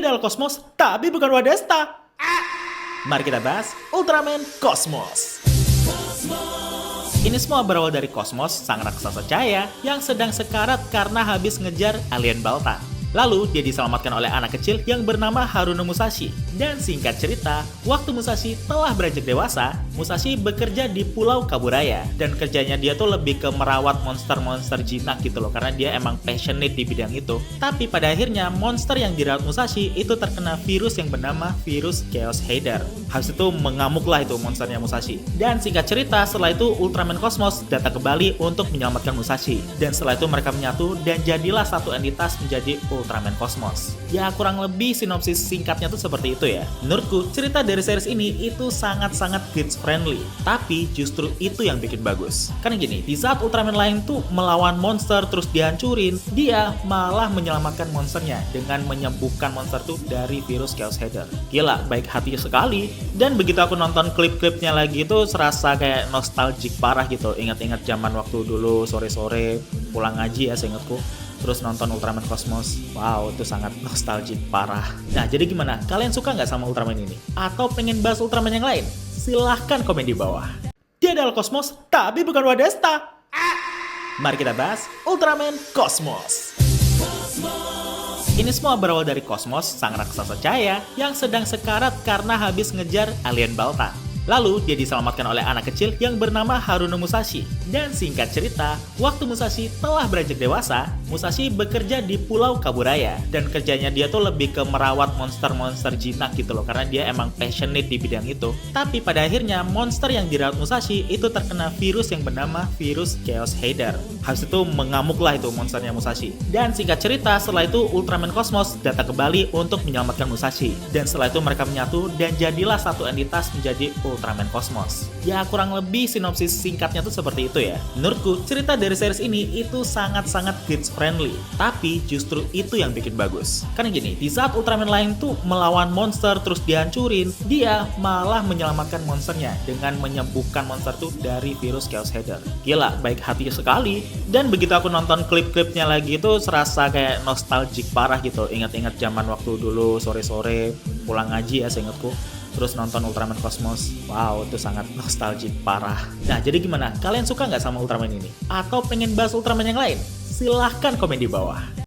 Dia adalah Cosmos, tapi bukan Wadesta. Mari kita bahas Ultraman Cosmos. Ini semua berawal dari Cosmos, sang raksasa cahaya yang sedang sekarat karena habis ngejar alien Balta. Lalu, dia diselamatkan oleh anak kecil yang bernama Haruno Musashi. Dan singkat cerita, waktu Musashi telah beranjak dewasa, Musashi bekerja di Pulau Kaburaya. Dan kerjanya dia tuh lebih ke merawat monster-monster jinak gitu loh, karena dia emang passionate di bidang itu. Tapi pada akhirnya, monster yang dirawat Musashi itu terkena virus yang bernama virus Chaos Heider. Habis itu mengamuklah itu monsternya Musashi. Dan singkat cerita, setelah itu Ultraman Cosmos datang kembali untuk menyelamatkan Musashi. Dan setelah itu mereka menyatu dan jadilah satu entitas menjadi Ultraman Cosmos. Ya kurang lebih sinopsis singkatnya tuh seperti itu ya. Menurutku cerita dari series ini itu sangat-sangat kids friendly. Tapi justru itu yang bikin bagus. Karena gini, di saat Ultraman lain tuh melawan monster terus dihancurin, dia malah menyelamatkan monsternya dengan menyembuhkan monster tuh dari virus Chaos Heider. Gila, baik hati sekali. Dan begitu aku nonton klip-klipnya lagi tuh serasa kayak nostalgic parah gitu. Ingat-ingat zaman waktu dulu sore-sore pulang ngaji ya seingatku. Terus nonton Ultraman Cosmos, wow itu sangat nostalgic parah. Nah jadi gimana, kalian suka nggak sama Ultraman ini? Atau pengen bahas Ultraman yang lain? Silahkan komen di bawah. Dia adalah Cosmos, tapi bukan Wadesta. Mari kita bahas Ultraman Cosmos. Ini semua berawal dari Cosmos, sang raksasa cahaya yang sedang sekarat karena habis ngejar alien Balta. Lalu, dia diselamatkan oleh anak kecil yang bernama Haruno Musashi. Dan singkat cerita, waktu Musashi telah beranjak dewasa, Musashi bekerja di Pulau Kaburaya. Dan kerjanya dia tuh lebih ke merawat monster-monster jinak gitu loh, karena dia emang passionate di bidang itu. Tapi pada akhirnya, monster yang dirawat Musashi itu terkena virus yang bernama virus Chaos Heider. Habis itu mengamuklah itu monsternya Musashi. Dan singkat cerita, setelah itu Ultraman Cosmos datang kembali untuk menyelamatkan Musashi. Dan setelah itu mereka menyatu dan jadilah satu entitas menjadi Ultraman Cosmos. Ya kurang lebih sinopsis singkatnya tuh seperti itu ya. Menurutku cerita dari series ini itu sangat-sangat kids friendly. Tapi justru itu yang bikin bagus. Karena gini, di saat Ultraman lain tuh melawan monster terus dihancurin, dia malah menyelamatkan monsternya dengan menyembuhkan monster tuh dari virus Chaos Heider. Gila, baik hati sekali. Dan begitu aku nonton klip-klipnya lagi tuh serasa kayak nostalgic parah gitu. Ingat-ingat zaman waktu dulu sore-sore pulang ngaji ya seingatku. Terus nonton Ultraman Cosmos, wow itu sangat nostalgic parah. Nah jadi gimana, kalian suka nggak sama Ultraman ini? Atau pengen bahas Ultraman yang lain? Silahkan komen di bawah.